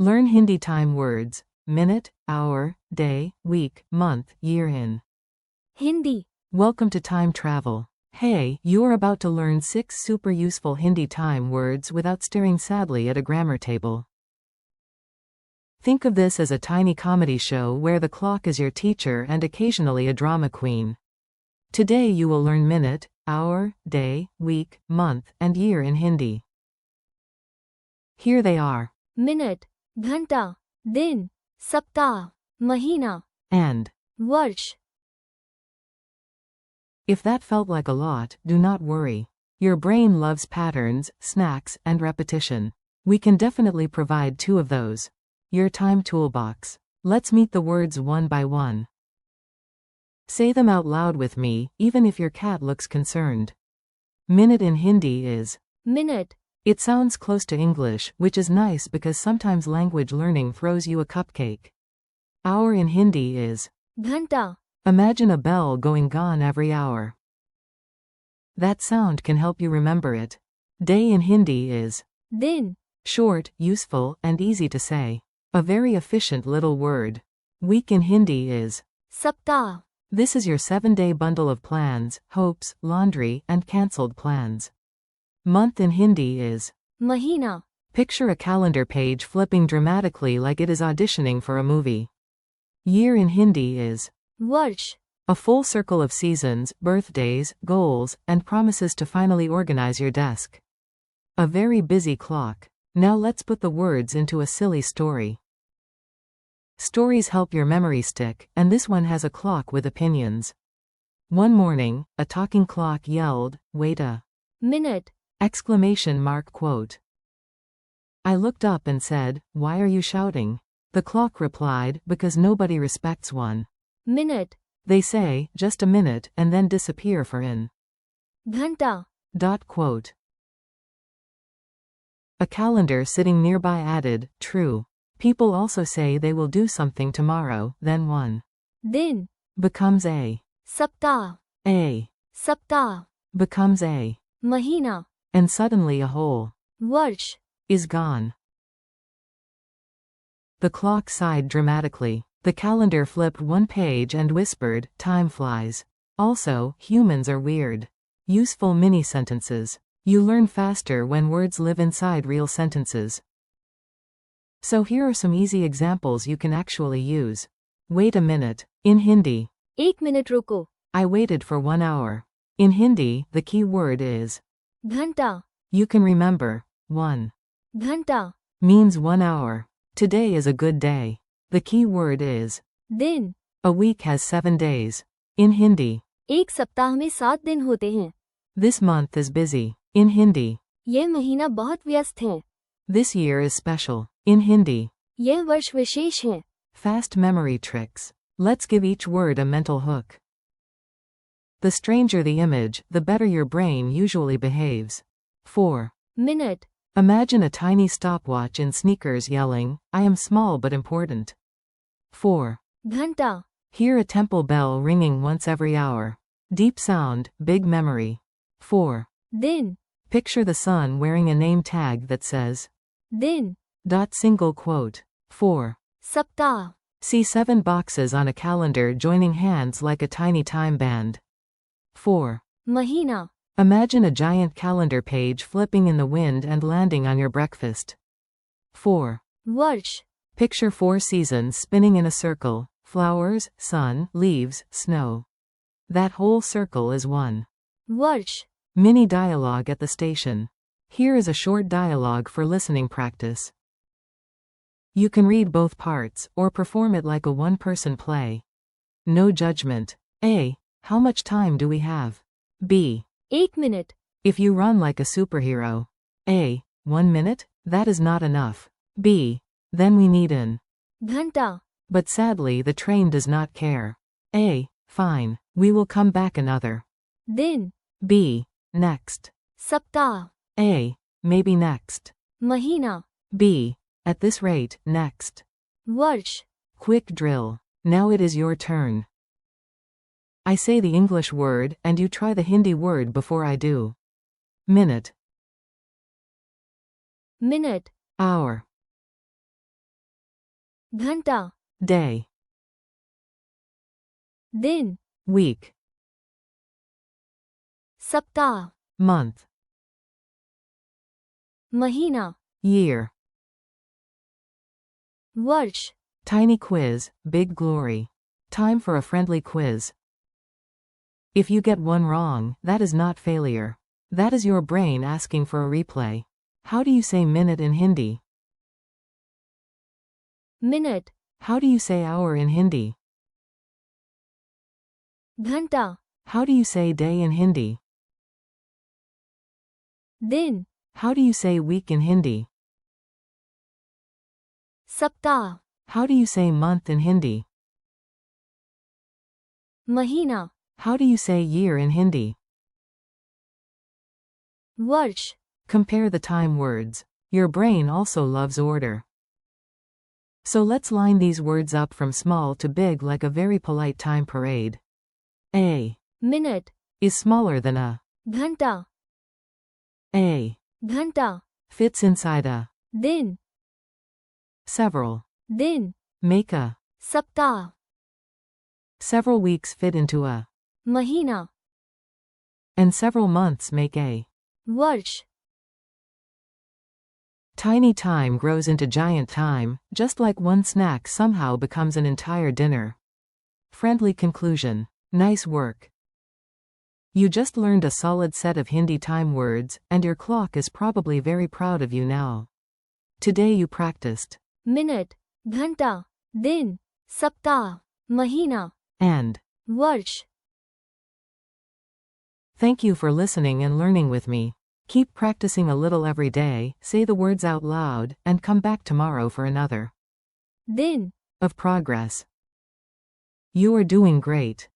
Learn Hindi time words: minute, hour, day, week, month, year in Hindi. Welcome to Time Travel. Hey, you are about to learn 6 super useful Hindi time words without staring sadly at a grammar table. Think of this as a tiny comedy show where the clock is your teacher and occasionally a drama queen. Today you will learn minute, hour, day, week, month, and year in Hindi. Here they are. Minute. घंटा. दिन. सप्ताह. महीना. And वर्ष. if that felt like a lot, do not worry. Your brain loves patterns, snacks, and repetition. We can definitely provide 2 of those. Your time toolbox. Let's meet the words one by one. Say them out loud with me, even if your cat looks concerned. Minute in Hindi is Minute. It sounds close to English, which is nice because sometimes language learning throws you a cupcake. Hour in Hindi is घंटा. Imagine a bell going gone every hour. That sound can help you remember it. Day in Hindi is दिन. short, useful, and easy to say. A very efficient little word. Week in Hindi is सप्ताह. This is your 7-day bundle of plans, hopes, laundry, and cancelled plans. Month in Hindi is महीना. Picture a calendar page flipping dramatically like it is auditioning for a movie. Year in Hindi is वर्ष. a full circle of seasons, birthdays, goals, and promises to finally organize your desk. A very busy clock. Now let's put the words into a silly story. Stories help your memory stick, and this one has a clock with opinions. One morning, a talking clock yelled, "Wait a minute." Quote. I looked up and said, "Why are you shouting?" The clock replied, "Because nobody respects one. Minute. They say, just a minute, and then disappear for in." घंटा. Quote. A calendar sitting nearby added, "True. People also say they will do something tomorrow, then one दिन. becomes a सप्ताह. सप्ताह. becomes a महीना. and suddenly a whole वर्ष. is gone." The clock sighed dramatically. The calendar flipped one page and whispered, "Time flies." Also, humans are weird. Useful mini-sentences. You learn faster when words live inside real sentences. So here are some easy examples you can actually use. Wait a minute. In Hindi, 1 minute रुको. I waited for 1 hour. In Hindi, the key word is घंटा. You can remember. 1 घंटा. means 1 hour. Today is a good day. The key word is दिन. A week has 7 days. In Hindi, एक सप्ताह में 7 दिन होते हैं. This month is busy. In Hindi, यह महीना बहुत व्यस्त है. This year is special. In Hindi, यह वर्ष विशेष है. fast memory tricks. Let's give each word a mental hook. The stranger the image, the better your brain usually behaves. 4 minute. Imagine a tiny stopwatch in sneakers yelling, "I am small but important." 4 घंटा. Hear a temple bell ringing once every hour. Deep sound, big memory. 4 दिन. Picture the sun wearing a name tag that says दिन. Single quote. 4 सप्ताह. See 7 boxes on a calendar joining hands like a tiny time band. 4 महीना. Imagine a giant calendar page flipping in the wind and landing on your breakfast. 4 वर्ष. Picture 4 seasons spinning in a circle: flowers, sun, leaves, snow. That whole circle is 1 वर्ष. mini dialogue at the station. Here is a short dialogue for listening practice. You can read both parts, or perform it like a one-person play. No judgment. A. How much time do we have? B. 1 minute. If you run like a superhero. A. 1 minute? That is not enough. B. Then we need an घंटा. But sadly the train does not care. A. Fine. We will come back another. दिन. B. Next. सप्ताह. A. Maybe next. महीना. B. At this rate, next. वर्ष. Quick drill. Now it is your turn. I say the English word, and you try the Hindi word before I do. Minute. minute. Hour. घंटा, day, दिन, week, सप्ताह, month, महीना, year. वर्ष, Tiny quiz, big glory. Time for a friendly quiz. If you get one wrong, that is not failure. That is your brain asking for a replay. How do you say minute in Hindi? Minute, How do you say hour in Hindi? घंटा, How do you say day in Hindi? दिन, How do you say week in Hindi? सप्ताह, How do you say month in Hindi? महीना, How do you say year in Hindi? वर्ष, Compare the time words. Your brain also loves order. So let's line these words up from small to big like a very polite time parade. A minute, is smaller than a. घंटा, A घंटा, fits inside a. दिन, Several दिन, make a. सप्ताह, Several weeks fit into a. महीना, And several months make a. वर्ष, Tiny time grows into giant time, just like one snack somehow becomes an entire dinner. Friendly conclusion. Nice work. You just learned a solid set of Hindi time words, and your clock is probably very proud of you now. Today you practiced. Minute, घंटा, दिन, सप्ताह, महीना, And. वर्ष. Thank you for listening and learning with me. Keep practicing a little every day, say the words out loud, and come back tomorrow for another दिन, of progress. You are doing great.